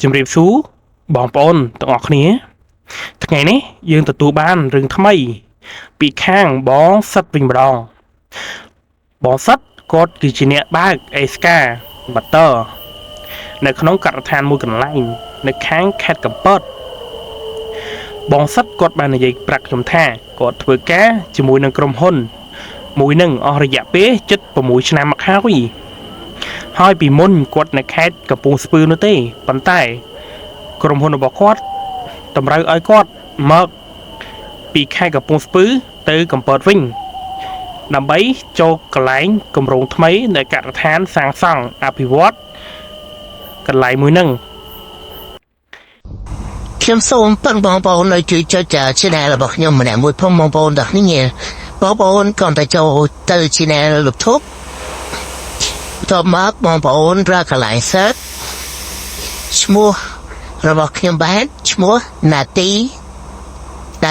ជំរាបសួរបងប្អូនទាំងអស់គ្នាថ្ងៃនេះយើងទទួលបានរឿងថ្មីពីខាងបងសិតវិញម្ដងបងសិតគាត់គឺជាអ្នកបើកអេស្កាម៉ាទ័រនៅក្នុងការដ្ឋានមួយកន្លែងនៅខាងខេត្តកំពតបងសិតគាត់បាននិយាយប្រាប់ខ្ញុំថាគាត់ធ្វើការជាមួយនឹងក្រុមហ៊ុនមួយនឹងអស់រយៈពេល76ឆ្នាំមកហើយពីមុនគាត់នៅខេត្តកំពង់ស្ពឺនោះទេប៉ុន្តែក្រុមហ៊ុនរបស់គាត់តម្រូវឲ្យគាត់មកពីខេត្តកំពង់ស្ពឺទៅកំពតវិញដើម្បីចូលកន្លែងគម្រោងថ្មីនៃការដ្ឋានសាងសង់អភិវឌ្ឍកន្លែងមួយហ្នឹងខ្ញុំសូមពឹងបងប្អូននៅជួយចុច channel របស់ខ្ញុំម្នាក់មួយផងបងប្អូនទាំងនេះបងប្អូនក៏ទៅចូលទៅ channel YouTube តបមកបងប្អូនរកកន្លែង search ឈ្មោះរបស់ខ្ញុំបានឈ្មោះណាទីអ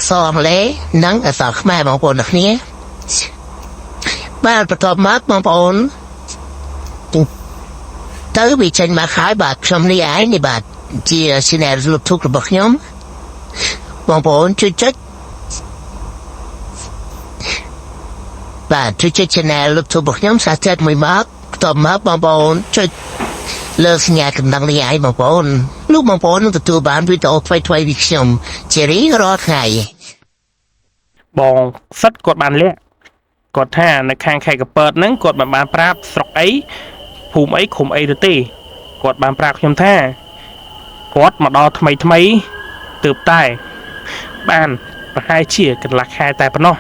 ក្សរអង់គ្លេសនិងអក្សរខ្មែរបងប្អូនទាំងនេះបាទបន្ទាប់មកបងប្អូនទៅវាចេញមកហើយបាទខ្ញុំនេះឯងនេះបាទជា channel YouTube របស់ខ្ញុំបងប្អូនជួយចុចបាទជួយចុច channel YouTube របស់ខ្ញុំ Subscribe មួយមកបន្ទាប់មកបងប្អូនចុចលើសញ្ញាកណ្ដឹងនេះឯងបងប្អូនលោកបងប្អូននឹងទទួលបានវីដេអូថ្មីៗពីខ្ញុំជារៀងរាល់ថ្ងៃបងសិតគាត់បានលាក់គាត់ថានៅខាងខេត្តកំពតហ្នឹងគាត់បានប្រាប់ស្រុកអីភូមិអីឃុំអីទៅទេគាត់បានប្រាប់ខ្ញុំថាគាត់មកដល់ថ្មីទើបតែបានប្រហែលជាកន្លះខែតែប៉ុណ្ណោះ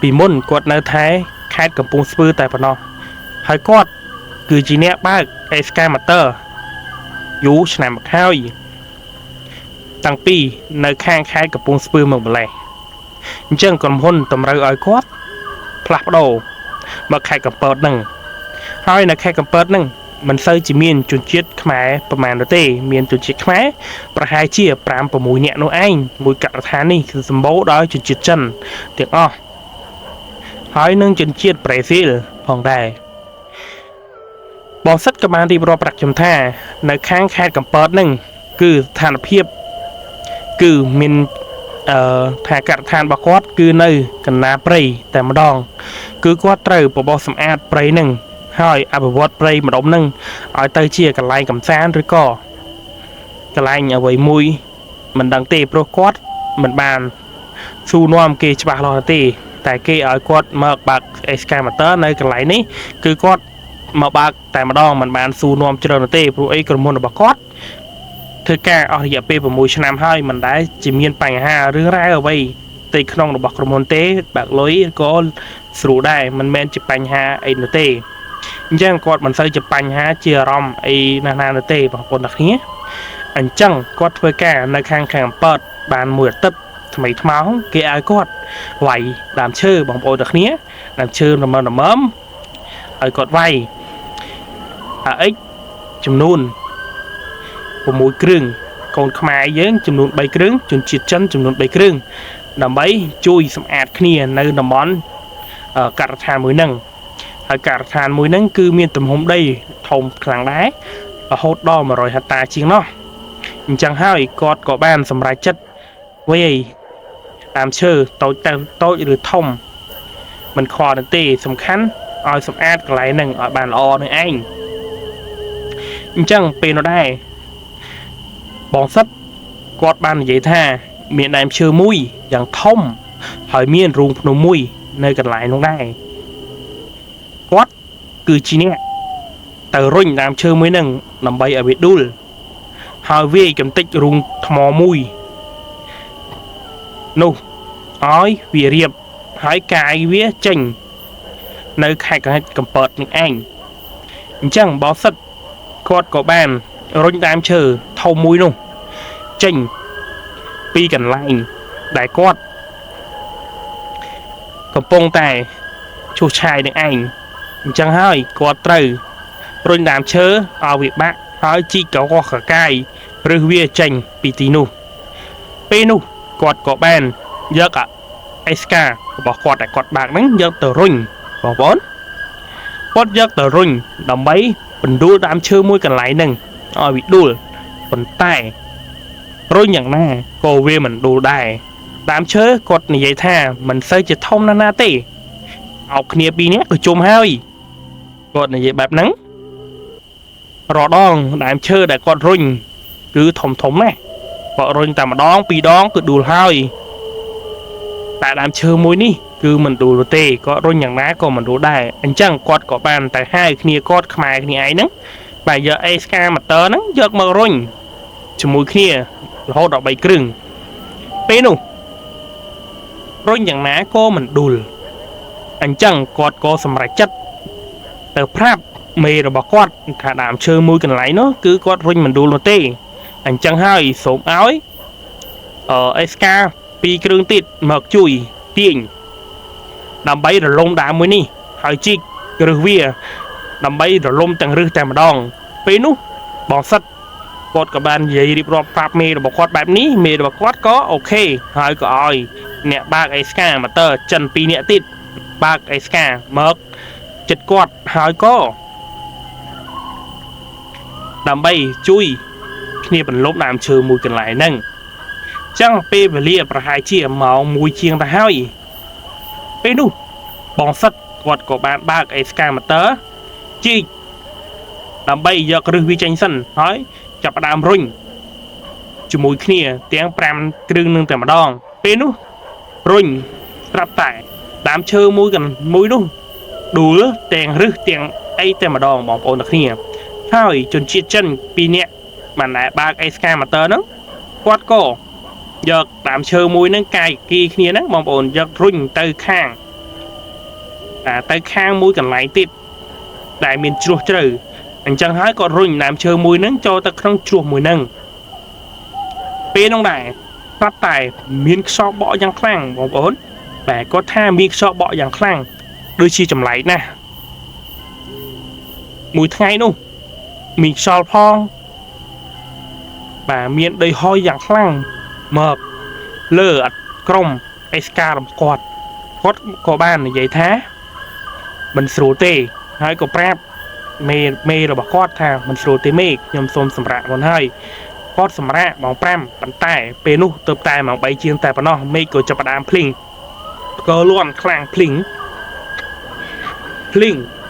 ពីមុនគាត់នៅថែខេត្តកំពង់ស្ពឺតែប៉ុណ្ណោះហើយគាត់គឺជាអ្នកបើកអេស្កាម៉ាទ័រយូរឆ្នាំមកហើយតាំងពីនៅខាងខេត្តកំពង់ស្ពឺមកម្លេះអញ្ចឹងក្រុមហ៊ុនតម្រូវឲ្យគាត់ផ្លាស់ប្ដូរមកខេត្តកំពតហ្នឹងហើយនៅខេត្តកំពតហ្នឹងមិនសូវជាមានជនជាតិខ្មែរប្រមាណនោះទេមានជនជាតិខ្មែរប្រហែលជា 5-6 នាក់នោះឯងមួយការដ្ឋាននេះគឺសម្បូរដោយជនជាតិចិនទាំងអស់ហើយនឹងជនជាតិប្រេស៊ីលផងដែរបងសិតក៏បានរៀបរាប់ប្រាប់ខ្ញុំថានៅខាងខេត្តកំពតហ្នឹងគឺស្ថានភាពគឺមានថាការដ្ឋានរបស់គាត់គឺនៅកណ្ដាលព្រៃតែម្ដងគឺគាត់ត្រូវបបោសសម្អាតព្រៃហ្នឹងហើយអភិវឌ្ឍព្រៃម្ដុំហ្នឹងឲ្យទៅជាកន្លែងកំសាន្តឬក៏កន្លែងអ្វីមួយមិនដឹងទេព្រោះគាត់មិនបានសួរនាំគេច្បាស់លាស់ទេតែគេឲ្យគាត់មកបើកអេស្កាម៉ាទ័រនៅកន្លែងនេះគឺគាត់មកបើកតែម្ដងមិនបានសួរនាំច្រើនទេព្រោះអីក្រុមហ៊ុនរបស់គាត់ធ្វើការអស់រយៈពេល6ឆ្នាំហើយមិនដែលជាមានបញ្ហារឿងរ៉ាវអ្វីទីក្នុងរបស់ក្រុមហ៊ុនទេបើកលុយក៏ស្រួលដែរមិនមែនជាបញ្ហាអីនោះទេអញ្ចឹងគាត់មិនសូវជាបញ្ហាជាអារម្មណ៍អីណាស់ណានោះទេបងប្អូនទាំងគ្នាអញ្ចឹងគាត់ធ្វើការនៅខាងកំពតបានមួយអាទិត្យថ្មីថ្មោងគេឲ្យគាត់វាយដើមឈើបងប្អូនទាំងគ្នាដើមឈើល្មមឲ្យគាត់វាយAX ចំនួន6គ្រឿងកូនខ្មែរយើងចំនួន3គ្រឿងជនជាតិចិនចំនួន3គ្រឿងដើម្បីជួយសម្អាតគ្នានៅតំបន់ការដ្ឋានមួយហ្នឹងហើយការដ្ឋានមួយហ្នឹងគឺមានទំហំដីធំខ្លាំងដែររហូតដល់100ហិកតាជាងនោះអញ្ចឹងហើយគាត់ក៏បានសម្រេចចិត្តវាយដើមឈើតូចឬធំមិនខ្វល់ទេសំខាន់ឲ្យសម្អាតកន្លែងហ្នឹងឲ្យបានល្អនឹងឯងអញ្ចឹងពេលនោះដែរបងសិតគាត់បាននិយាយថាមានដើមឈើមួយយ៉ាងធំហើយមានរូងភ្នំមួយនៅកន្លែងនោះដែរគាត់គឺជាអ្នកទៅរុញដើមឈើមួយហ្នឹងដើម្បីឲ្យវាដួលហើយវាយកំទេចរូងថ្មមួយនោះឲ្យវារៀបហើយកាយវាចេញនៅខេត្តកំពតនេះឯងអញ្ចឹងបងសិតគាត់ក៏បានរុញដើមឈើធំមួយនោះចេញពីកន្លែងដែលគាត់កំពុងតែឈូសឆាយនឹងឯងអញ្ចឹងហើយគាត់ត្រូវរុញដើមឈើឲ្យវាបាក់ហើយជីកកកកាយឬវាចេញពីទីនោះពេលនោះគាត់ក៏បានយកអេស្ការបស់គាត់ដែលគាត់បាក់ហ្នឹងយកទៅរុញបងប្អូនគាត់យកទៅរុញដើម្បី បណ្ដួលដើមឈើមួយកន្លែងហ្នឹង ឲ្យវាដួលប៉ុន្តែរុញយ៉ាងណាក៏វាមិនដួលដែរដើមឈើគាត់និយាយថាមិនសូវជាធំណាស់ទេអោបគ្នាពីរនាក់ក៏ជុំហើយគាត់និយាយបែបហ្នឹងរដងដើមឈើដែលគាត់រុញគឺធំណាស់គាត់រុញតែម្ដងពីរដងគឺដួលហើយតែដើមឈើមួយនេះគឺមិនដួលទេគាត់រុញយ៉ាងណាក៏មិនដួលដែរអញ្ចឹងគាត់ក៏បានតែហៅគ្នាគាត់ខ្មែរគ្នាឯងហ្នឹងបាទយកអេស្កាម៉ូទ័រហ្នឹងយកមករុញជាមួយគ្នារហូតដល់3គ្រឿងពេលនោះរុញយ៉ាងណាក៏មិនដួលអញ្ចឹងគាត់ក៏សម្រេចចិត្តទៅប្រាប់មេរបស់គាត់ថាដើមឈើមួយកន្លែងនោះគឺគាត់រុញមិនដួលនោះទេអញ្ចឹងហើយសូមឲ្យអេស្កា2គ្រឿងទៀតមកជួយទាញដើម្បីរលំដើមមួយនេះហើយជីកគ្រឹះវាដើម្បីរលំទាំងរឹសតែម្ដងពេលនោះបងសិតគាត់ក៏បាននិយាយរៀបរាប់ប្រាប់មេរបស់គាត់បែបនេះមេរបស់គាត់ក៏អូខេហើយក៏ឲ្យអ្នកបើកអេស្កាម៉ូទ័រចិន2នាក់ទៀតបើកអេស្កាមកចិត្តគាត់ហើយក៏ដើម្បីជួយគ្នាបន្លប់ដើមឈើមួយកន្លែងហ្នឹងចឹងពេលវេលាប្រហែលជាម៉ោង1ជាងទៅហើយពេលនោះបងសិតគាត់ក៏បានបើកអេស្កាម៉ូទ័រជីកដើម្បីយកគ្រឹះវាចេញសិនហើយចាប់ផ្ដើមរុញជាមួយគ្នាទាំង5គ្រឿងនឹងតែម្ដងពេលនោះរុញស្រាប់តែដើមឈើមួយនោះដួលទាំងរឹសទាំងអីតែម្ដងបងប្អូនទាំងគ្នាហើយជនជាតិចិន2នាក់បានតែបើកអេស្កាម៉ូទ័រហ្នឹងគាត់ក៏យកដើមឈើមួយហ្នឹងកាយគីគ្នាហ្នឹងបងប្អូនយករុញទៅខាងទៅខាងមួយកន្លែងទៀតដែលមានជ្រោះជ្រៅអញ្ចឹងហើយក៏រុញដើមឈើមួយហ្នឹងចូលទៅក្នុងជ្រោះមួយហ្នឹងពេលនោះដែរស្រាប់តែមានខ្យល់បក់យ៉ាងខ្លាំងបងប្អូនតែគាត់ថាមានខ្យល់បក់យ៉ាងខ្លាំងដូចជាចម្លែកណាស់មួយថ្ងៃនោះមានខ្យល់ផងបាទមានដីហុយយ៉ាងខ្លាំងមកលើអត់ក្រុមអេស្ការបស់គាត់ក៏បាននិយាយថាមិនស្រួលទេហើយក៏ប្រាប់មេរបស់គាត់ថាមិនស្រួលទេមេខ្ញុំសូមសម្រាកមុនហើយគាត់សម្រាកម៉ោង5ប៉ុន្តែពេលនោះទៅតែម៉ោង3ជាងតែប៉ុណ្ណោះមេក៏ចាប់ផ្ដើមភ្លីងក៏លន់ខ្លាំងភ្លីង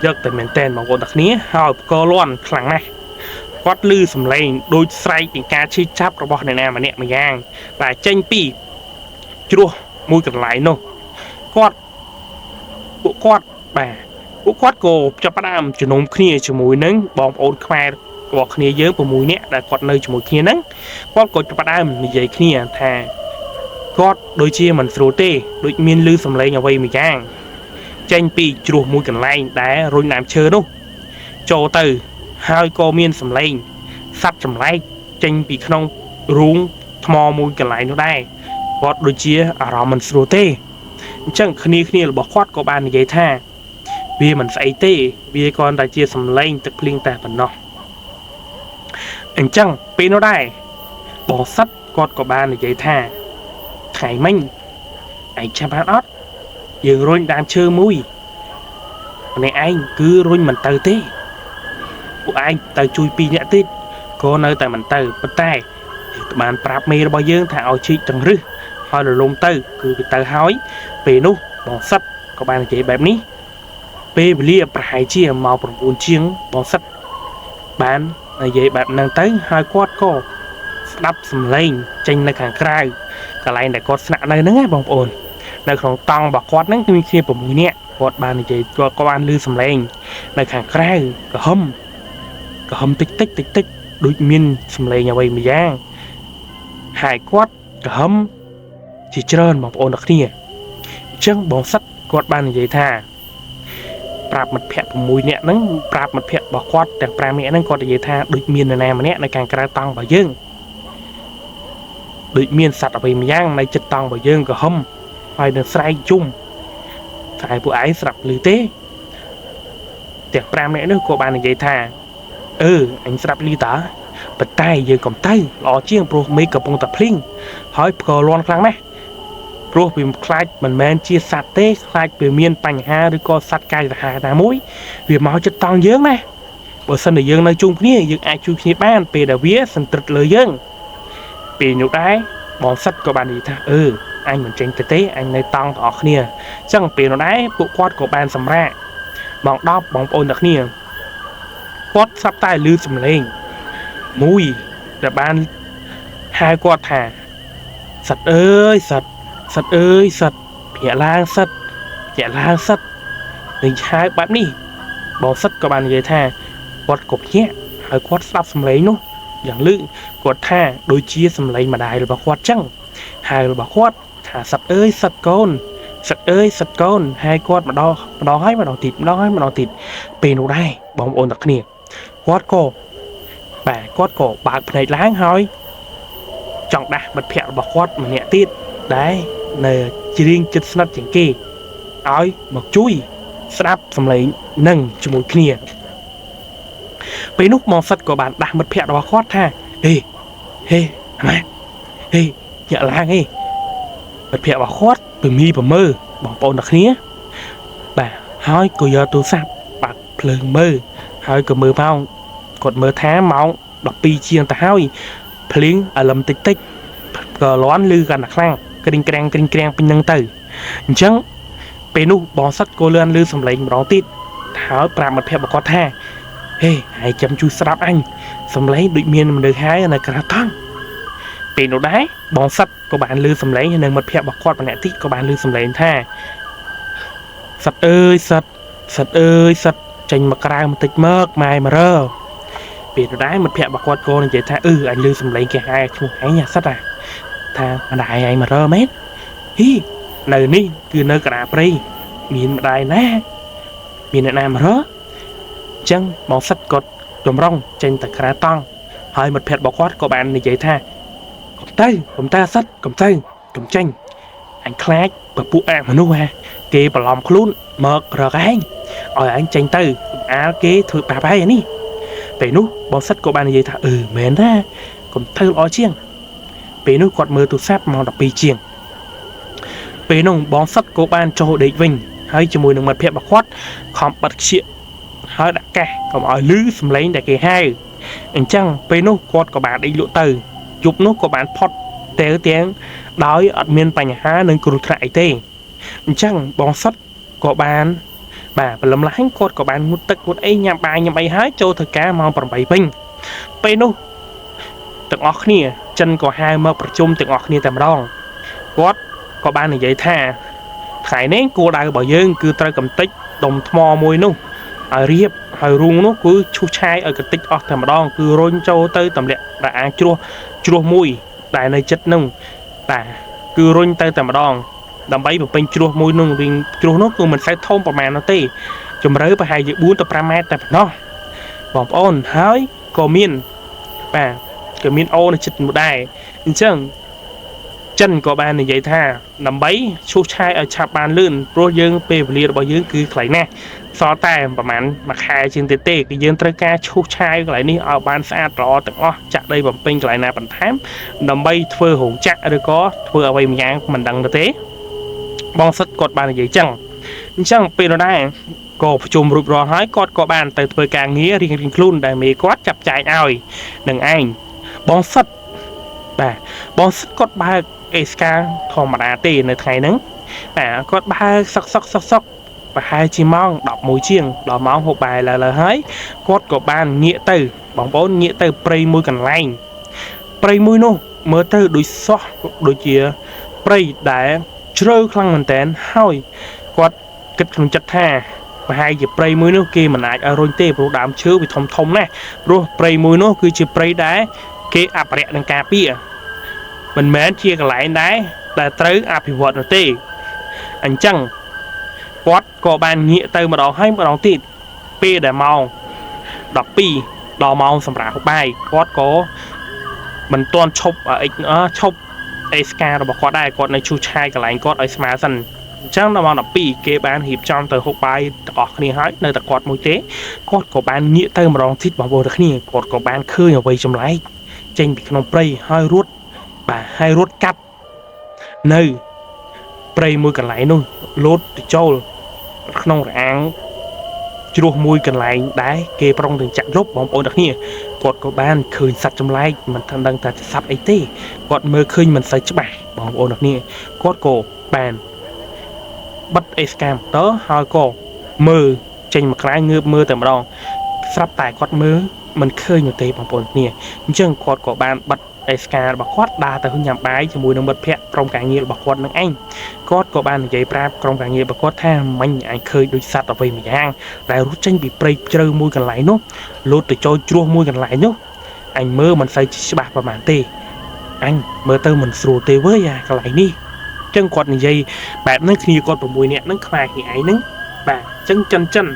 យកតែមែនតែនបងប្អូនទាំងគ្នាហើយក៏លន់ខ្លាំងណាស់គាត់ឮសំឡេងដូចស្រែកពីការឈឺចាប់របស់អ្នកណាម្នាក់ម្យ៉ាងដែលចេញពីជ្រោះមួយកន្លែងនោះពួកគាត់ក៏ចាប់ផ្ដើមជំនុំគ្នាជាមួយនឹងបងប្អូនខ្មែររបស់គ្នាយើង6នាក់ដែលគាត់នៅជាមួយគ្នាហ្នឹងគាត់ក៏ចាប់ផ្ដើមនិយាយគ្នាថាគាត់ដូចជាមិនស្រួលទេដូចមានឮសំឡេងអ្វីមួយយ៉ាងចេញពីជ្រោះមួយកន្លែងដែលរុញដើមឈើនោះចូលទៅហើយក៏មានសំឡេងសត្វចម្លែកចេញពីក្នុងរូងថ្មមួយកន្លែងនោះដែរគាត់ដូចជាអារម្មណ៍មិនស្រួលទេអញ្ចឹងគ្នារបស់គាត់ក៏បាននិយាយថាវាមិនស្អីទេវាគ្រាន់តែជាសំឡេងទឹកភ្លៀងតែប៉ុណ្ណោះអញ្ចឹងពេលនោះដែរបងសិតគាត់ក៏បាននិយាយថាថ្ងៃមិញឯងចាំបានអត់យើងរុញដើមឈើមួយម្នាក់ឯងគឺរុញមិនទៅទេពួកឯងទៅជួយ2នាក់ទៀតក៏នៅតែមិនទៅប៉ុន្តែបានប្រាប់មេរបស់យើងថាឲ្យជីកទាំងរឹសហើយរលំទៅគឺវាទៅហើយពេលនោះបងសិតក៏បាននិយាយបែបនេះពេលវេលាប្រហែលជាម៉ោង9ជាងបងសិតបាននិយាយបែបហ្នឹងទៅហើយគាត់ក៏ស្ដាប់សំឡេងចេញនៅខាងក្រៅកន្លែងដែលគាត់ស្នាក់នៅហ្នឹងណាបងប្អូននៅក្នុងតង់របស់គាត់ហ្នឹងគឺមានគ្នា6នាក់គាត់បាននិយាយគាត់ក៏បានឮសំឡេងនៅខាងក្រៅក្រហមតិចដូចមានសំឡេងអ្វីមួយយ៉ាងហើយគាត់ក្រហមជាច្រើនបងប្អូនទាំងគ្នាអញ្ចឹងបងសិតគាត់បាននិយាយថាប្រាប់មិត្តភ័ក្តិ6នាក់ហ្នឹងប្រាប់មិត្តភ័ក្តិរបស់គាត់ទាំង5នាក់ហ្នឹងគាត់និយាយថាដូចមាននរណាម្នាក់នៅខាងក្រៅតង់របស់យើងដូចមានសត្វអ្វីម្យ៉ាងនៅចិត្តតង់របស់យើងក្រហមហើយនៅស្រែកជុំតែពួកឯងស្រាប់ឮទេទាំង5នាក់នោះក៏បាននិយាយថាអញស្រាប់ឮតាប៉ុន្តែយើងកុំទៅល្អជាងព្រោះមេឃកំពុងតែភ្លៀងហើយផ្គរលាន់ខ្លាំងណាស់ព្រោះវាខ្លាចមិនមែនជាសត្វទេខ្លាចវាមានបញ្ហាឬក៏សត្វកាយសាហាវណាមួយវាមកចិត្តតង់យើងណា បើសិនតែយើងនៅជុំគ្នាយើងអាចជួយគ្នាបានពេលដែលវាសន្តិទ្ធលើយើងពេលនោះដែរបងសិតក៏បាននិយាយថាអញមិនចេញទៅទេអញនៅតង់ទាំងអស់គ្នាអញ្ចឹងពេលនោះដែរពួកគាត់ក៏បានសម្រាកបង10បងប្អូនទាំងគ្នាគាត់ស្រាប់តែឮសំឡេងមួយដែលបានហៅគាត់ថាសិតអើយសិតអើយសិតភាកឡើងសិតនឹងហៅបែបនេះបងសិតក៏បាននិយាយថាគាត់ក៏ភ្ញាក់ហើយគាត់ស្ដាប់សំឡេងនោះយ៉ាងលឺគាត់ថាដូចជាសំឡេងម្ដាយរបស់គាត់ចឹងហើយរបស់គាត់ថាសិតអើយសិតកូនហើយគាត់ម្ដងហើយម្ដងទៀតពេលនោះដែរបងប្អូនទាំងគ្នាគាត់ក៏បើកភ្នែកឡើងហើយចង់ដាស់មិត្តភ័ក្តិរបស់គាត់ម្នាក់ទៀតដែរនៅជ្រៀងចិត្តស្និទ្ធជាងគេឲ្យមកជួយស្ដាប់សំឡេងនឹងជាមួយគ្នាពេលនោះមកសិតក៏បានដាស់មិត្តភ័ក្តិរបស់គាត់ថាហេអាម៉ាយ៉ាឡើងហេមិត្តភ័ក្តិរបស់គាត់ពមីប្រមើបងប្អូនទាំងគ្នាបាទហើយក៏យកទូរស័ព្ទបាក់ភ្លើងមើលហើយក៏មើលម៉ោងគាត់មើលថាម៉ោង12ជាងទៅហើយភ្លៀងអាលឹមតិចក៏លាន់ឮកាន់តែខ្លាំងក្រិងក្រាំងពេញហ្នឹងទៅអញ្ចឹងពេលនោះបងសិតក៏លឿនឮសំឡេងម្ដងទៀតហើយប្រាប់មិត្តភ័ក្តិរបស់គាត់ថាហេហើយចាំជួយស្ដាប់អញសំឡេងដូចមានមនុស្សហើយនៅក្រៅតង់ពេលនោះដែរបងសិតក៏បានឮសំឡេងនិងមិត្តភ័ក្តិរបស់គាត់ម្នាក់ទៀតក៏បានឮសំឡេងថាសិតអើយសិតចេញមកក្រៅបន្តិចមកម៉ែមករពេលនោះដែរមិត្តភ័ក្តិរបស់គាត់ក៏និយាយថាអញឮសំឡេងគេហៅឈ្មោះឯងសិតថាម្ដាយឯងមករមែនហ៊ីនៅនេះគឺនៅកណ្ដាលព្រៃមានម្ដាយណាមានអ្នកណាមករចឹងបងសិតគាត់ចម្រុងចេញទៅក្រៅតង់ហើយមិត្តភ័ក្តិរបស់គាត់ក៏បាននិយាយថាកុំទៅសិតកុំចេញអញខ្លាចពពួកអមនុស្សគេបន្លំខ្លួនមករកឯងឲ្យឯងចេញទៅអាលគេធ្វើបាបឯនេះពេលនោះបងសិតក៏បាននិយាយថាមែនណាកុំទៅល្អជាងពេលនោះគាត់មើលទូរស័ព្ទម៉ោង12ជាងពេលនោះបងសិតក៏បានចូលដេកវិញហើយជាមួយនឹងមិត្តភ័ក្តិរបស់គាត់ខំបិទខ្ជិះហើយដាក់កាសកុំឲ្យឮសំឡេងដែលគេហៅអញ្ចឹងពេលនោះគាត់ក៏បានដេកលក់ទៅយប់នោះក៏បានផុតទាំងដោយអត់មានបញ្ហានឹងគ្រោះថ្នាក់អីទេអញ្ចឹងបងសិតក៏បានព្រលឹមឡើងគាត់ក៏បានងូតទឹកងូតអីញ៉ាំបាយញ៉ាំអីហើយចូលធ្វើការម៉ោង8វិញពេលនោះទាំងអស់គ្នាចិនក៏ហៅមកប្រជុំទាំងអស់គ្នាតែម្ដងគាត់ក៏បាននិយាយថាថ្ងៃនេះគោលដៅរបស់យើងគឺត្រូវកំទេចដុំថ្មមួយនោះឲ្យរៀបហើយរូងនោះគឺឈូសឆាយឲ្យកតិចអស់តែម្ដងគឺរុញចូលទៅទម្លាក់ដែលអាចជ្រោះមួយដែលនៅចិត្តនោះគឺរុញទៅតែម្ដងដើម្បីបំពេញជ្រោះមួយនោះវិញជ្រោះនោះគឺមិនសូវធំប្រហែលនោះទេជម្រៅប្រហែលជា4ទៅ5ម៉ែត្រតែប៉ុណ្ណោះបងប្អូនហើយក៏មានអូនៅចិត្តមួយដែរអញ្ចឹងចិនក៏បាននិយាយថាដើម្បីឈូសឆាយឲ្យឆាប់បានលឿនព្រោះយើងពេលវេលារបស់យើងគឺខ្លីណាស់សល់តែប្រហែលមួយខែជាងទៀតទេគឺយើងត្រូវការឈូសឆាយកន្លែងនេះឲ្យបានស្អាតល្អទាំងអស់ចាក់ដីបំពេញកន្លែងណាបន្ថែមដើម្បីធ្វើរោងចក្រឬក៏ធ្វើអ្វីម្យ៉ាងមិនដឹងទៅទេបងសិតគាត់បាននិយាយចឹងអញ្ចឹងពេលនោះដែរក៏ប្រជុំរួចរាល់ហើយគាត់ក៏បានទៅធ្វើការងាររៀងៗខ្លួនដែលមេគាត់ចាប់ចែងឲ្យនឹងឯងបងសិតគាត់បើកអេសកាធម្មតាទេនៅថ្ងៃហ្នឹងគាត់បើកសុកប្រហែលជាម៉ោង11ជាងដល់ម៉ោងហូបបាយឡើយហើយគាត់ក៏បានងាកទៅបងប្អូនងាកទៅព្រៃមួយកន្លែងព្រៃមួយនោះមើលទៅដូចជាព្រៃដែលជ្រៅខ្លាំងមែនតើហើយគាត់គិតក្នុងចិត្តថាប្រហែលជាព្រៃមួយនោះគេមិនអាចឲ្យរុញទេព្រោះដើមឈើវាធំណាស់ព្រោះព្រៃមួយនោះគឺជាព្រៃដែលគេអភិរក្សនិងការពារមិនមែនជាកន្លែងដែលត្រូវអភិវឌ្ឍនោះទេអញ្ចឹងគាត់ក៏បានងាកទៅម្ដងហើយម្ដងទៀតពេលដែលម៉ោង12ដល់ម៉ោងសម្រាប់ហូបបាយគាត់ក៏មិនទាន់ឈប់អេសការបស់គាត់ដែរគាត់នៅឈូសឆាយកន្លែងគាត់ឲ្យស្មើសិនអញ្ចឹងដល់ម៉ោង12គេបានរៀបចំទៅហូបបាយទាំងអស់គ្នាហើយនៅតែគាត់មួយទេគាត់ក៏បានងាកទៅម្ដងទៀតបងប្អូនទាំងគ្នាគាត់ក៏បានឃើញអ្វីចម្លែកចេញពីក្នុងព្រៃហើយរត់កាត់នៅព្រៃមួយកន្លែងនោះលោតទៅចូលក្នុងរអាង ជ្រោះមួយកន្លែងដែរគេប្រុងទាំងចាក់លុបបងប្អូនទាំងគ្នាគាត់ក៏បានឃើញសត្វចម្លែកមិនថាដឹងថាសត្វអីទេគាត់មើលឃើញមិនសូវច្បាស់បងប្អូនទាំងគ្នាគាត់ក៏បានបិទអេសកាមតើហើយក៏មើលចេញមកក្រៅងើបមើលតែម្ដងស្រាប់តែគាត់មើលមិនឃើញទេបងប្អូនគ្នាអញ្ចឹងគាត់ក៏បានបិទអេសការបស់គាត់ដើរទៅញ៉ាំបាយជាមួយនឹងមិត្តភ័ក្តិក្រុមការងាររបស់គាត់នឹងឯងគាត់ក៏បាននិយាយប្រាប់ក្រុមការងាររបស់គាត់ថាមិញអញឃើញដូចសត្វអ្វីម្យ៉ាងដែលរត់ចេញពីព្រៃជ្រៅមួយកន្លែងនោះលោតទៅចូលជ្រោះមួយកន្លែងនោះអញមើលមិនសូវច្បាស់ប្រហែលទេអញមើលទៅមិនស្រួលទេវើអាកន្លែងនេះចឹងគាត់និយាយបែបហ្នឹងគ្នាគាត់6នាក់ហ្នឹងខ្វាយគ្នាឯងហ្នឹងបាទចឹងចិន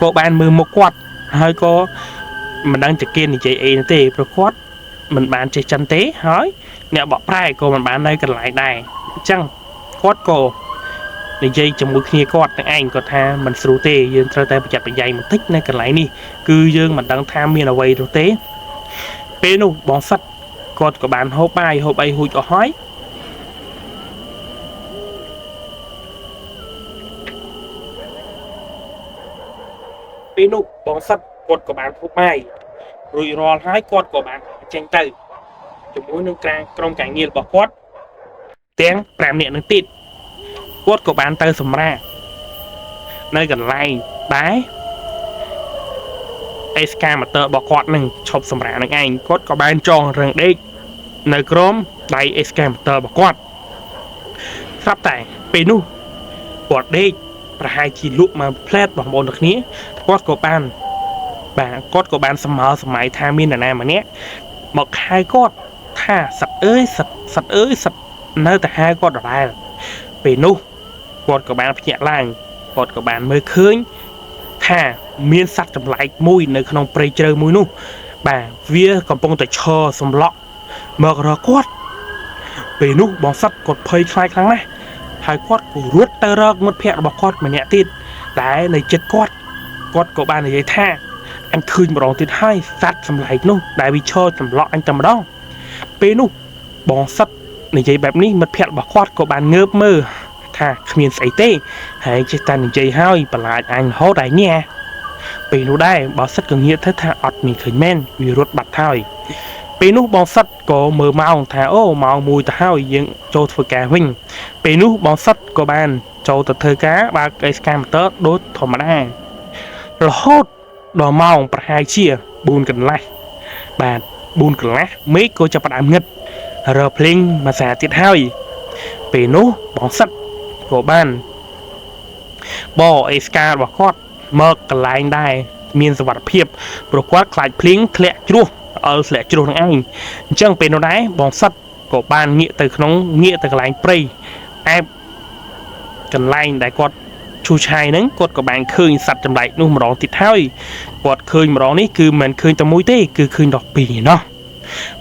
ក៏បានមើលមកគាត់ហើយក៏មិនដឹងតែគេនិយាយអីទេព្រោះគាត់មិនបានចេះចិនទេហើយអ្នកបកប្រែក៏មិនបាននៅកន្លែងដែរអញ្ចឹងគាត់ក៏និយាយជាមួយគ្នាគាត់ទាំងឯងគាត់ថាមិនស្រួលទេយើងត្រូវតែប្រយ័ត្នប្រយែងបន្តិចនៅកន្លែងនេះគឺយើងមិនដឹងថាមានអ្វីនោះទេពេលនោះបងសិតគាត់ក៏បានហូបបាយហូបអីហួចអស់ហើយពេលនោះបងសិតគាត់ក៏បានហូបបាយរួចរាល់ហើយគាត់ក៏បានចេញទៅជាមួយនឹងក្រុមការងាររបស់គាត់ទាំង5នាក់នឹងទៀតគាត់ក៏បានទៅសម្រាកនៅកន្លែងដែរអេសកាម៉ាទ័ររបស់គាត់នឹងឈប់សម្រាកនឹងឯងគាត់ក៏បានចងរឹងដេកនៅក្រោមដៃអេសកាម៉ាទ័ររបស់គាត់ស្រាប់តែពេលនោះគាត់ដេកប្រហែលជាលក់មកផ្លែតបងប្អូនទាំងគ្នាគាត់ក៏បានគាត់ក៏បានសម័យថាមាននរណាម្នាក់មកហៅគាត់ថាសត្វអើយសត្វអើយសត្វនៅតែហៅគាត់ដដែលពេលនោះគាត់ក៏បានភ្ញាក់ឡើងគាត់ក៏បានមើលឃើញថាមានសត្វចម្លែកមួយនៅក្នុងព្រៃជ្រៅមួយនោះបាទវាកំពុងតែឈរសម្លក់មករកគាត់ពេលនោះបងសត្វគាត់ភ័យខ្លាចខ្លាំងណាស់ហើយគាត់ក៏រត់ទៅរកមិត្តភក្តិរបស់គាត់ម្នាក់ទៀតតែនៅចិត្តគាត់ក៏បាននិយាយថាអញឃើញម្ដងទៀតហើយសត្វចម្លែកនោះដែលវាឈរចម្លក់អញតែម្ដងពេលនោះបងសិតនិយាយបែបនេះមិត្តភក្តិរបស់គាត់ក៏បានងើបមើលថាគ្មានស្អីទេហើយចេះតែនិយាយហើយបន្លាចអញរហូតហើយនេះពេលនោះដែរបងសិតក៏ងាកទៅថាអត់មានឃើញមែនវារត់បាត់ហើយពេលនោះបងសិតក៏មើលម៉ោងថាអូម៉ោង1ទៅហើយយើងចូលធ្វើការវិញពេលនោះបងសិតក៏បានចូលទៅធ្វើការបើកអេសកាម៉ាទ័រដូចធម្មតារហូតដល់ម៉ោងប្រហែលជា4កន្លះបាទ4កន្លះមេឃក៏ចាប់ផ្ដើមងឹតរើភ្លេងមួយសារទៀតហើយពេលនោះបងសិតក៏បានបកអេសការបស់គាត់មកកន្លែងដែរមានសុវត្ថិភាពព្រោះគាត់ខ្លាចភ្លៀងធ្លាក់ជ្រោះធ្លាក់ជ្រោះនឹងឯងអញ្ចឹងពេលនោះដែរបងសិតក៏បានងាកទៅកន្លែងព្រៃអែបកន្លែងដែលគាត់ឈូឆាយហ្នឹងគាត់ក៏បានឃើញសត្វចម្លែកនោះម្ដងទៀតហើយគាត់ឃើញម្ដងនេះគឺមិនឃើញតែមួយទេគឺឃើញដល់ពីរណោះ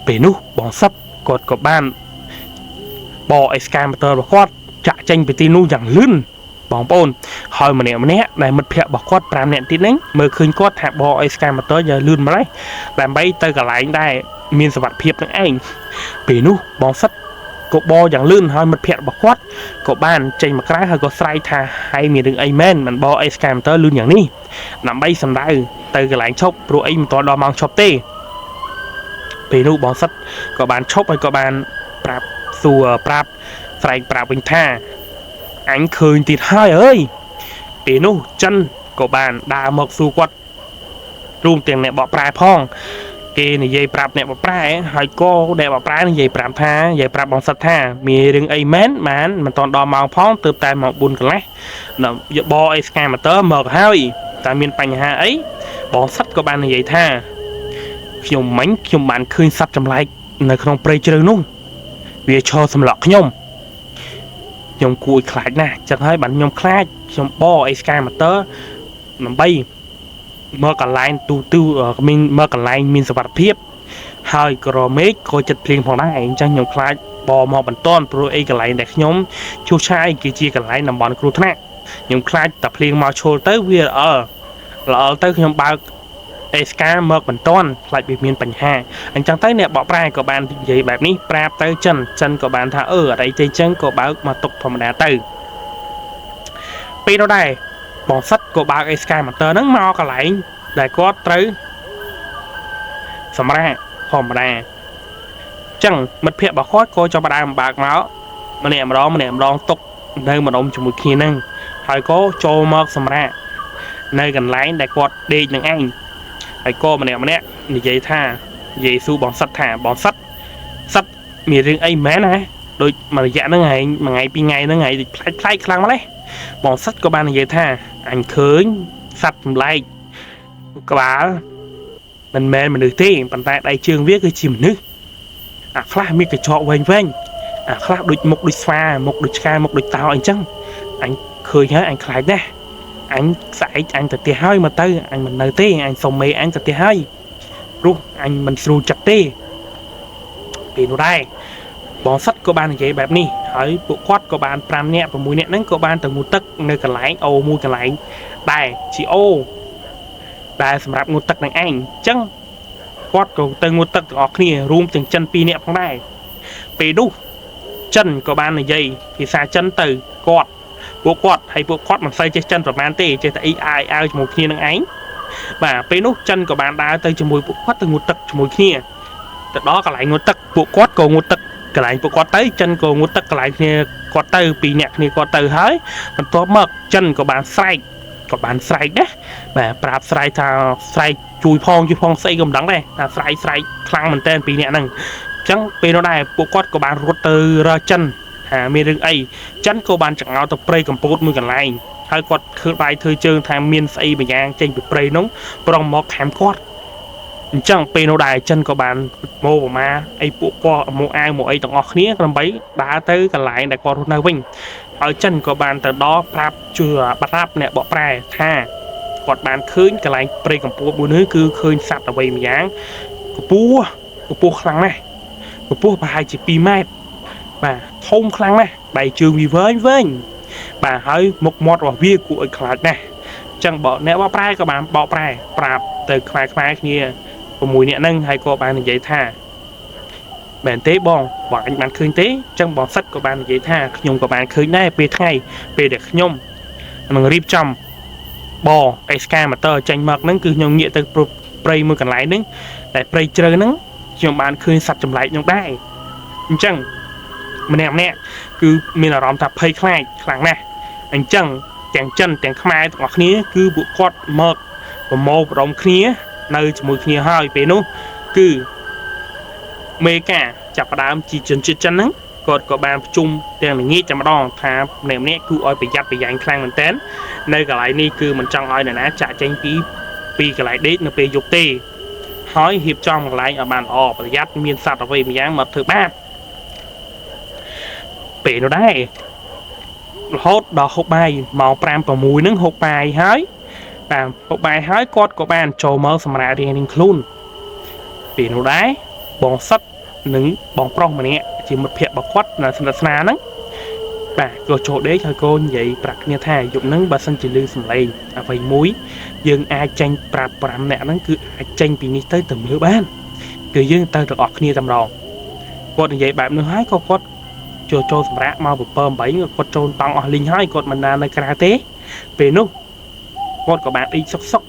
ពេលនោះបងសិតគាត់ក៏បានបកអេសកាម៉ាទ័ររបស់គាត់ចាក់ចេញពីទីនោះយ៉ាងលឿនបងប្អូនហើយម្នាក់ដែលមិត្តភក្តិរបស់គាត់5នាក់ទៀតហ្នឹងមើលឃើញគាត់ថាបកអេសកាម៉ាទ័រយ៉ាងលឿនម្ល៉េះដើម្បីទៅកន្លែងដែរមានសុវត្ថិភាពនឹងឯងពេលនោះបងសិតក៏បយ៉ាងលឿនហើយមិត្តភក្តិរបស់គាត់ក៏បានចេញមកក្រៅហើយក៏ស្រែកថាហើយមានរឿងអីមែនមិនបកអេសកាម៉ាទ័រលឿនយ៉ាងនេះដើម្បីសម្ដៅទៅកន្លែងឈប់ព្រោះអីមិនទាន់ដល់ម៉ោងឈប់ទេពេលនោះបងសិតក៏បានឈប់ហើយក៏បានប្រាប់ស្រែកប្រាប់វិញថាអញឃើញទៀតហើយអើយពេលនោះចិនក៏បានដើរមកសួរគាត់រួមទាំងអ្នកបកប្រែផងគេនិយាយប្រាប់អ្នកបកប្រែហើយក៏អ្នកបកប្រែនិយាយប្រាប់បងសិតថាមានរឿងអីមែនបានមិនទាន់ដល់ម៉ោងផងទើបតែម៉ោង4កន្លះបកអេសកាម៉ាទ័រមកហើយតែមានបញ្ហាអីបងសិតក៏បាននិយាយថាខ្ញុំបានឃើញសត្វចម្លែកនៅក្នុងព្រៃជ្រៅនោះវាឈរសម្លក់ខ្ញុំគួរខ្លាចណាស់ចឹងហើយបានខ្ញុំខ្លាចខ្ញុំបកអេសកាម៉ាទ័រដើម្បីមកកន្លែងមកកន្លែងមានសុវត្ថិភាពហើយក្រមេឃក៏ចិត្តភ្លៀងផងដែរអញ្ចឹងខ្ញុំខ្លាចបកមកបន្ទាន់ព្រោះអីកន្លែងដែលខ្ញុំជួសឆាយគឺជាកន្លែងតំបន់គ្រោះថ្នាក់ខ្ញុំខ្លាចតែភ្លៀងមកឈលទៅវាល្អទៅខ្ញុំបើកអេសកាមកបន្ទាន់ខ្លាចវាមានបញ្ហាអញ្ចឹងទៅអ្នកបកប្រែក៏បាននិយាយបែបនេះប្រាប់ទៅចិនក៏បានថាអត់អីទេចឹងក៏បើកមកទុកធម្មតាទៅពេលនោះដែរ បងសិតក៏បើកអេស្កាយម៉ូទ័រហ្នឹងមកកន្លែងដែលគាត់ត្រូវសម្រាប់ធម្មតាចឹងមិត្តភក្តិរបស់គាត់ក៏ចាប់ផ្ដើមបើកមកម្នាក់ម្ដងទុកនៅម្ដុំជាមួយគ្នាហ្នឹងហើយក៏ចូលមកសម្រាប់នៅកន្លែងដែលគាត់ដេកនឹងឯងហើយក៏ម្នាក់និយាយថានិយាយស៊ូបងសិតថាបងសិតមានរឿងអីមែនណាដូចមួយរយៈហ្នឹងឯងមួយថ្ងៃពីរថ្ងៃហ្នឹងឯងផ្លែកខ្លាំងម្ល៉េះបងសិតក៏បាននិយាយថាអញឃើញសត្វចម្លែកក្បាលមិនមែនមនុស្សទេប៉ុន្តែដៃជើងវាគឺជាមនុស្សអាខ្លះមានកញ្ចក់វែងអាខ្លះដូចមុខដូចស្វាមុខដូចឆ្កែមុខដូចតោអីចឹងអញឃើញហើយអញខ្លាចណាស់អញស្អែកអញទៅផ្ទះហើយមកទៅអញមិននៅទេអញសុំមេអញទៅផ្ទះហើយព្រោះអញមិនស្រួលចិត្តទេពេលនោះដែរបងសិតក៏បាននិយាយបែបនេះហើយពួកគាត់ក៏បាន5នាក់6នាក់ហ្នឹងក៏បានទៅងូតទឹកនៅកន្លែងអូមួយកន្លែងដែរជាអូដែលសម្រាប់ងូតទឹកនឹងឯងអញ្ចឹងគាត់ក៏ទៅងូតទឹកទាំងអស់គ្នារួមទាំងចិន2នាក់ផងដែរពេលនោះចិនក៏បាននិយាយភាសាចិនទៅពួកគាត់មិនសូវចេះចិនប្រហែលទេចេះតែអ៊ីអាយជាមួយគ្នានឹងឯងបាទពេលនោះចិនក៏បានដើរទៅជាមួយពួកគាត់ទៅងូតទឹកជាមួយគ្នាទៅដល់កន្លែងងូតទឹកពួកគាត់ក៏ងូតទឹកកន្លែងពួកគាត់ទៅចិនក៏ងូតទឹកកន្លែងគ្នាគាត់ទៅ2នាក់គ្នាគាត់ទៅហើយបន្ទាប់មកចិនក៏បានស្រែកណាបាទប្រាប់ស្រែកថាស្រែកជួយផងស្អីក៏មិនដឹងដែរថាស្រែកខ្លាំងមែនតើ2នាក់ហ្នឹងអញ្ចឹងពេលនោះដែរពួកគាត់ក៏បានរត់ទៅរកចិនថាមានរឿងអីចិនក៏បានចង្អោតទៅព្រៃកម្ពុជាមួយកន្លែងហើយគាត់ឃើញដៃធ្វើជើងថាមានស្អីម្យ៉ាងចេញពីព្រៃនោះប្រងមកខាំគាត់អញ្ចឹងពេលនោះដែរចិនក៏បានម៉ូប្រមាអីពួកគាត់មកអាវមកអីទាំងអស់គ្នាដើម្បីដើរទៅកន្លែងដែលគាត់រស់នៅវិញហើយចិនក៏បានទៅដល់ប្រាប់ជឿបាត់អ្នកបកប្រែថាគាត់បានឃើញកន្លែងព្រៃកម្ពុជាមួយនេះគឺឃើញសត្វអ្វីម្យ៉ាងកម្ពស់ខ្លាំងណាស់កម្ពស់ប្រហែលជា2ម៉ែត្របាទធំខ្លាំងណាស់ដៃជើងវាវែងបាទហើយមុខមាត់របស់វាគួរឲ្យខ្លាចណាស់អញ្ចឹងអ្នកបកប្រែក៏បានបកប្រែប្រាប់ទៅខ្មែរគ្នា6នាក់ហ្នឹងហើយក៏បាននិយាយថាមែនទេបងអញបានឃើញទេអញ្ចឹងបងសិតក៏បាននិយាយថាខ្ញុំក៏បានឃើញដែរពេលដែលខ្ញុំនឹងរៀបចំអេស្កាម៉ូទ័រចេញមកហ្នឹងគឺខ្ញុំងាកទៅព្រៃមួយកន្លែងហ្នឹងតែព្រៃជ្រៅហ្នឹងខ្ញុំបានឃើញសត្វចម្លែកនោះដែរអញ្ចឹងម្នាក់គឺមានអារម្មណ៍ថាភ័យខ្លាចខ្លាំងណាស់អញ្ចឹងទាំងចិនទាំងខ្មែរទាំងអស់គ្នាគឺពួកគាត់មកប្រមូលផ្ដុំគ្នានៅជាមួយគ្នាហើយពេលនោះគឺមេកាចាប់ផ្ដើមជាជនជាតិចិនហ្នឹងគាត់ក៏បានប្រជុំទាំងល្ងាចតែម្ដងថាម្នាក់គឺឲ្យប្រយ័ត្នប្រយែងខ្លាំងមែនតើនៅកន្លែងនេះគឺមិនចង់ឲ្យនរណាចាក់ចេញពីកន្លែងដេកនៅពេលយប់ទេហើយរៀបចំកន្លែងឲ្យបានល្អប្រយ័ត្នមានសត្វអ្វីម្យ៉ាងមកធ្វើបាបពេលនោះដែររហូតដល់ហូបបាយម៉ោង5 6ហ្នឹងហូបបាយហើយបាទហូបបាយហើយគាត់ក៏បានចូលមកសម្រាប់រៀងខ្លួនពេលនោះដែរបងសិតនិងបងប្រុសម្នាក់ជាមិត្តភក្តិរបស់គាត់នៅស្និទ្ធស្នាលហ្នឹងបាទក៏ចូលដេកហើយក៏និយាយប្រាប់គ្នាថាយប់ហ្នឹងបើសិនជាឮសំឡេងអ្វីមួយយើងអាចចេញប្រាប់5នាក់ហ្នឹងគឺអាចចេញពីនេះទៅមើលបានគឺយើងទៅទាំងអស់គ្នាតែម្ដងគាត់និយាយបែបនោះហើយក៏គាត់ចូលសម្រាប់មក7 8គាត់ចូលតង់អស់លីងហើយគាត់មិននៅក្រៅទេពេលនោះគាត់ក៏បានអីសុក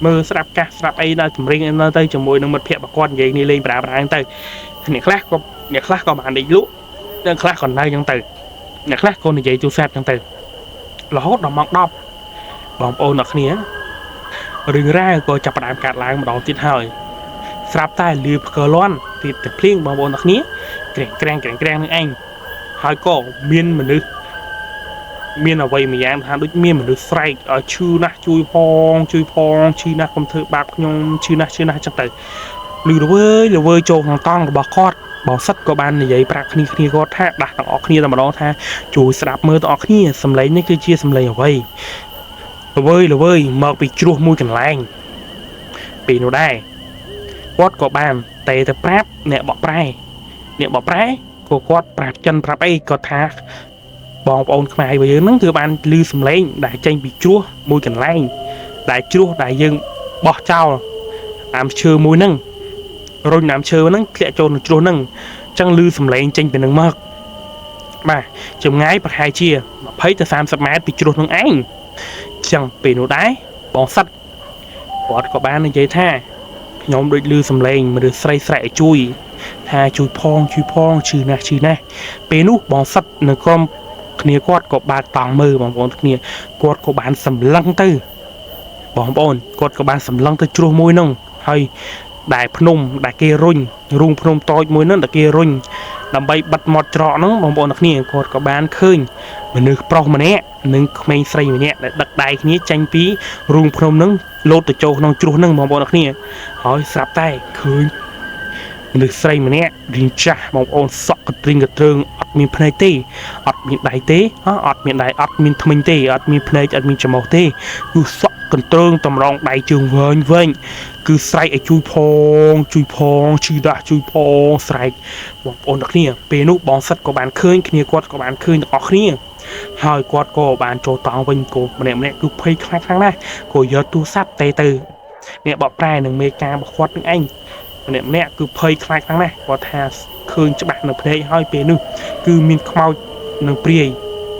មើលស្ដាប់កាសស្ដាប់អីដល់ចម្រៀងនៅទៅជាមួយនឹងមិត្តភក្តិរបស់គាត់និយាយនេះលេងប្រាំទៅអ្នកខ្លះក៏បានដេកលក់អ្នកខ្លះក៏នៅចឹងទៅអ្នកខ្លះក៏និយាយទូរស័ព្ទចឹងទៅរហូតដល់ម៉ោង10បងប្អូនអ្នកគ្នារឿងរ៉ាវក៏ចាប់ផ្ដើមកាត់ឡើងម្ដងទៀតហើយស្រាប់តែលឺផ្កើលាន់ពីតែភ្លៀងបងប្អូនអ្នកគ្នាក្រាំងនឹងឯងហើយក៏មានមនុស្សមានអ្វីម្យ៉ាងថាដូចមានមនុស្សស្រែកឲ្យឈឺណាស់ជួយផងឈឺណាស់កុំធ្វើបាបខ្ញុំឈឺណាស់ចឹងទៅលឺល្វើយចូលក្នុងតង់របស់គាត់បងសិតក៏បាននិយាយប្រាប់គ្នាគាត់ថាដាស់ទាំងអស់គ្នាតែម្ដងថាជួយស្ដាប់មើលទាំងអស់គ្នាសំឡេងនេះគឺជាសំឡេងអ្វីល្វើយមកពីជ្រោះមួយកន្លែងពេលនោះដែរគាត់ក៏បានតែទៅប្រាប់អ្នកបកប្រែក៏គាត់ប្រាប់ចិនប្រាប់អីគាត់ថាបងប្អូនខ្មែររបស់យើងហ្នឹងគឺបានឮសំឡេងដែលចេញពីជ្រោះមួយកន្លែងដែលយើងបោះចោលដើមឈើមួយហ្នឹងរុញដើមឈើហ្នឹងធ្លាក់ចូលក្នុងជ្រោះហ្នឹងអញ្ចឹងឮសំឡេងចេញពីហ្នឹងមកបាទចម្ងាយប្រហែលជា20 ទៅ 30 ម៉ែត្រពីជ្រោះហ្នឹងឯងអ chẳng bị nụ đáy bóng sắt quạt có bán như vậy tha nhóm đôi lư sầm lên mà được say sậy chui tha chui phong chư nè bê nút bóng sắt nè con kia quạt có ba tàng mơ bóng bóng kia quạt có bán sầm lăng tư bóng bóng quạt có bán sầm lăng tư chua môi nông hay đại phnom đại kia rung phnom to môi nông đại kia rung làm bay bật mọt trọ nó bóng bóng kia quạt có bán khơi mà nước pro mà nè nâng mấy say mà nhẹ đặt đại kia tranh phí rung phnom nâng lột từ châu nông chua nâng bóng bóng kia hỏi sạp tay khơi nước say mà nè riêng cha bóng bóng sọ riêng cái trường miền Phnei tê, miền Đại tê, miền Đại, miền Thâm Minh tê, miền Phnei, miền Chăm Mộc tê, cứ sọt cần trương tầm rong đại trường vênh, cứ say ở chui phong, chui phong, say, bọn ôn đặc nia, bê nút bóng sắt có bàn khơi, kia quạt có bàn khơi ở nia, hai quạt có bàn trâu tòng vênh cổ, mà nè cứ phơi khang này, cổ giờ tu sắp tê từ, nè bọc trai nâng mê ca bọc quạt nâng anh, nè cứ phơi khang này, có thà khơi cho bạn nâng phê hai bê nút cứ miền khmau nâng priê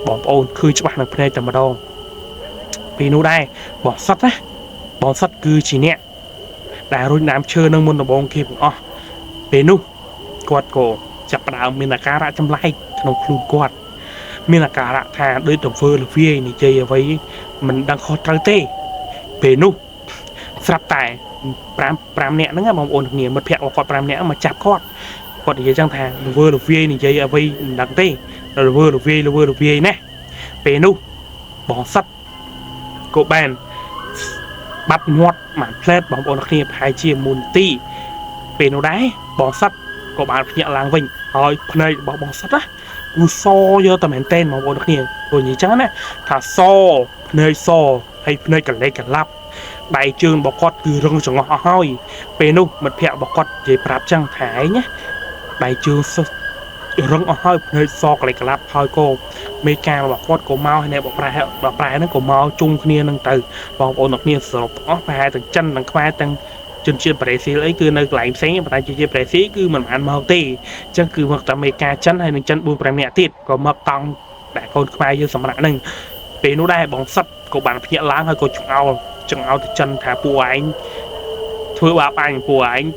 bóng ôn khơi cho bạn nâng phê tầm đo vì nó đây bóng sắt cứ chỉ nè đã rồi nám chơi nâng môn là bóng kia cũng bê nút quạt cổ chặt đào miền là cá ra trong lai nông luôn quạt miền là cá ra thà đôi tổng phơi là phía này chơi với mình đang khó trăng tê bê nút sắp tại pram nè nó nghe bóng ôn nhiều một phẹo quạt pram nè mà chặt quạt còn thì chẳng thà vừa được vi này chơi ở vây đặc tê rồi vừa được vi nè bê nu bóng sắt cổ bàn bắt ngoặt màn plate bóng bóng đặc biệt hai chia mùn ti bê nu đáy bóng sắt cổ bàn nhận làng vinh rồi này bóng sắt á u so vô tầm hẹn tên bóng bóng đặc biệt rồi như chẳng nè thà so hay nơi cần lấy cần lắp đại trường bọc quạt cứ rong trong ngõ hoi bê nu mật phẹo bọc quạt về prap chẳng thái nhé đại trường rong hơi hơi so cái lắp hơi cô mấy ca mà quát cổ mau hay này bọc prai nó cổ mau chung kia nâng từ bọc ôn nọc nia sọp và hai thằng chân thằng khoai thằng chân chia bể xí lấy cứ nơi lại sáng và chia bể xí cứ mình ăn màu tê chân cứ mặc tầm mấy ca chân hay thằng chân buồn prai mẹ tiệt có mặc tòng đại con khoai như sầm nặng nâng để nó đây bóng sắt của bạn nhẹ láng hơi có chung ao thì chân thả bùa anh thưa bà anh của anh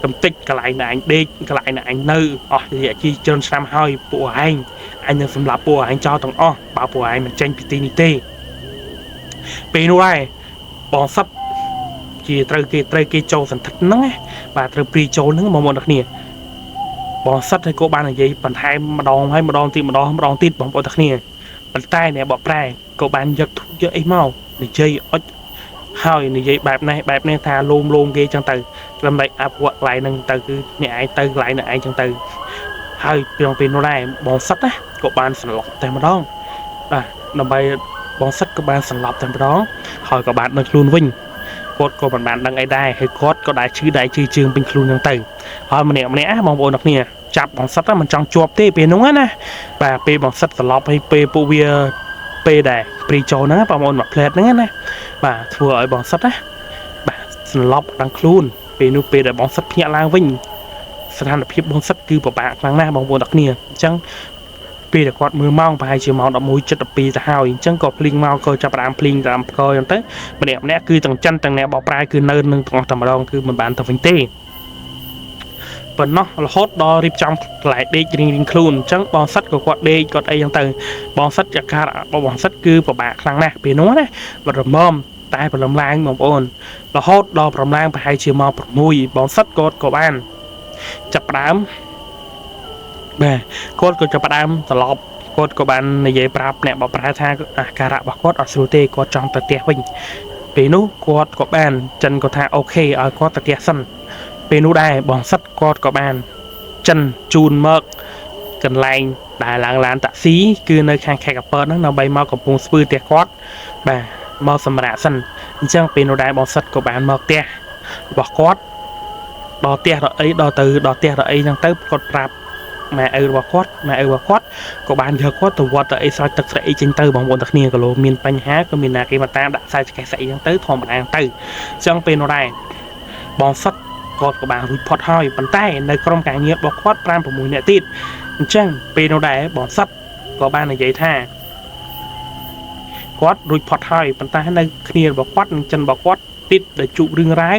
cầm tích cái lại là anh đi cái lại là anh nư thì chi chân sam hơi bộ anh đang xem là bộ anh cho thằng bảo bộ anh mình tranh ptinite bên ngoài bóng sắt chỉ trời kia châu sản thật nắng và trời pri châu nắng mà một đặc nè bóng sắt hay cô ban là gì bàn hai mà đòn tít bóng bộ đặc nè bàn tay này bỏ prai cô ban giật thuốc ấy mau để chơi hơi như vậy bạp này thà luôn kia trong từ làm vậy áp quật lại nâng từ cứ nhẹ từ lại nè trong từ hơi trong pin nó này bóng sắt á của bạn sẵn lọc tại mà đó làm vậy bóng sắt của bạn sẵn lọc tại mà đó hỏi của bạn được luôn vinh cốt của bạn đang ai đây hay cốt có đại chữ trường bên luôn trong từ hỏi mà nè bóng bộ đặc nè chặt bóng sắt á mình trong chuột tê pin đúng á và p bóng sắt sẵn lọc hay p po bia p đài pri cho nó bóng ôn mặt plate nữa nè bà vừa ở bóng sắt á bà lọc đang luôn về nu để bóng sắt nhẹ lang vinh sàn phiếp bóng sắt cứ bảo bạn mang na bóng bồn đặc nia chẳng vì là quạt mưa mau và hai chiều màu đã mùi chất đập pi ra hào chẳng có pling mau coi cho bạn pling làm coi em tới mà đẹp nè cứ tầng chân tầng nè bỏ prai cứ nơi nâng tầng tầm đông cứ mình bán tầng vinh tê và nó là hot đo rip trong lại đi riêng luôn chẳng bóng sắt của quạt đi còn đây trong tầng bóng sắt chặt ca bóng sắt cứ bảo bạn mang na vì nó đấy và rồi mom tai và lồng lang bóng ôn là hot đo lồng lang và hai chiều màu mùi bóng sắt cột của bạn chập đám nè cột của chập đám tờ lọp cột của bạn này dễ prap nè bảo prap tha cà rạ bảo cột ở sưu tê cột trong tờ tiệp mình vì nó cột của bạn chân của tha ok ở cột tờ tiệp sân vì nó đây bóng sắt cột của bạn chân chun mực cần lạnh đại làng tạ xí cứ nơi khang khai gặp bớt nó bay mau của vùng spư tiệp cột bà mau sầm rạ sân chẳng vì nó đây bóng sắt của bạn mực tiệp bỏ cột đo tia rồi ấy đo tia rồi ấy đang tới cột prap mà bỏ quát có bạn giờ quát từ quát ấy sao thực sự trên tư bằng một đặc niên của lô miền Panh Há của miền nào khi mà ta đã sai cái sậy đang tới thòng bạn tư trong bên này bóng sắt cột của bạn report hơi bàn tay nơi trong cả nhiệt bỏ quát pram của mùi nẹt tít chẳng bên này bóng sắt có bạn này giấy tha គាត់រួចផុតហើយប៉ុន្តែនៅគ្នារបស់គាត់និងចិនរបស់គាត់តិចដែលជួបរឿងរ៉ាវ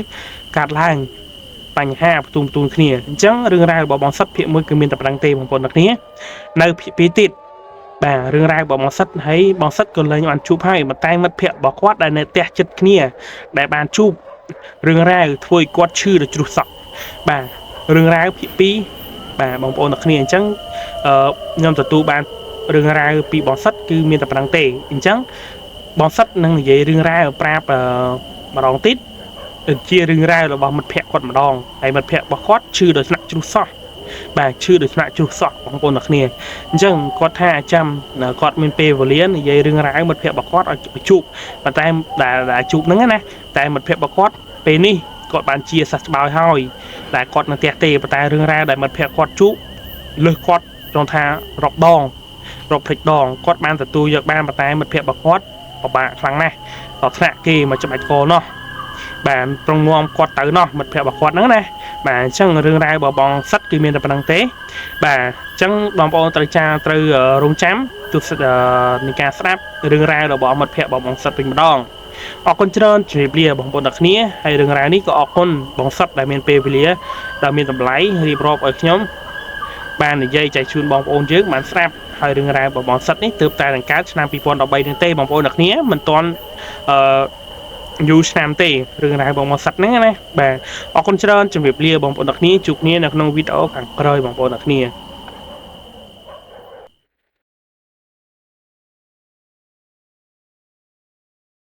កាត់ឡើងបញ្ហាផ្ទុំគ្នាអញ្ចឹងរឿងរ៉ាវរបស់បងសិតភាគ1គឺមានតែប៉ុណ្្នឹងទេបងប្អូនអ្នកគ្នានៅភាគ2ទៀតបាទរឿងរ៉ាវរបស់បងសិតហើយបងសិតក៏លែងបានជួបហើយប៉ុន្តែមិត្តភ័ក្តិរបស់គាត់ដែលនៅផ្ទះចិត្តគ្នាដែលបានជួបរឿងរ៉ាវធ្វើឲ្យគាត់ឈឺដល់ជ្រុះសក់បាទរឿងរ៉ាវភាគ2បាទបងប្អូនអ្នកគ្នាអញ្ចឹងខ្ញុំទទួលបានរឿងរ៉ាវពីបងសិតគឺមានតែប៉ុណ្្នឹងទេអញ្ចឹងបងសិតនឹងនិយាយរឿងរ៉ាវប្រាប់ម្ដងទៀតជារឿងរ៉ាវរបស់មិត្តភ័ក្តិគាត់ម្ដងហើយមិត្តភ័ក្តិរបស់គាត់ឈឺដោយស្នាក់ជ្រុះសក់បាទឈឺដោយស្នាក់ជ្រុះសក់បងប្អូនអ្នកគ្នាអញ្ចឹងគាត់ថាចាំគាត់មានពេលវេលានិយាយរឿងរ៉ាវមិត្តភ័ក្តិរបស់គាត់ឲ្យជួបប៉ុន្តែដែលជួបហ្នឹងណាតែមិត្តភ័ក្តិរបស់គាត់ពេលនេះគាត់បានជាសះស្បើយហើយដែលគាត់នៅផ្ទះទេប៉ុន្តែរឿងរ៉ាវដែលមិត្តភ័ក្តិគាត់ជួបលើសគាត់ចង់ថារាប់ដងរាប់ភ្លេចដងគាត់បានទទួលយកបានប៉ុន្តែមិត្តភ័ក្តិរបស់គាត់ពិបាកខ្លាំងណាស់ដល់ថ្នាក់គេមកច្បាច់កនោះបានប្រងនាំគាត់ទៅនោះមិត្តភ័ក្តិរបស់គាត់ហ្នឹងណាបាទអញ្ចឹងរឿងរ៉ាវរបស់បងសិតគឺមានតែប៉ុណ្្នឹងទេបាទអញ្ចឹងបងប្អូនត្រូវរងចាំទស្សនៃការស្ដាប់រឿងរ៉ាវរបស់មិត្តភ័ក្តិរបស់បងសិតវិញម្ដងអរគុណច្រើនជម្រាបលាបងប្អូនទាំងគ្នាហើយរឿងរ៉ាវនេះក៏អរគុណបងសិតដែលមានពេលវេលាដែលមានតម្លៃរៀបរាប់ឲ្យខ្ញុំបាននិយាយចែកជូនបងប្អូនយើងបានស្ដាប់ហើយរឿងរ៉ាវរបស់បងសិតនេះទើបតែនឹងកើតឆ្នាំ2013នេះទេបងប្អូនទាំងគ្នាមិនទាន់យូរឆ្នាំទេរឿងរ៉ាវបងមកសិតហ្នឹងណាបាទអរគុណច្រើនជម្រាបលាបងប្អូនទាំងគ្នាជួបគ្នានៅក្នុងវីដេអូខាងក្រោយបងប្អូនទាំងគ្នា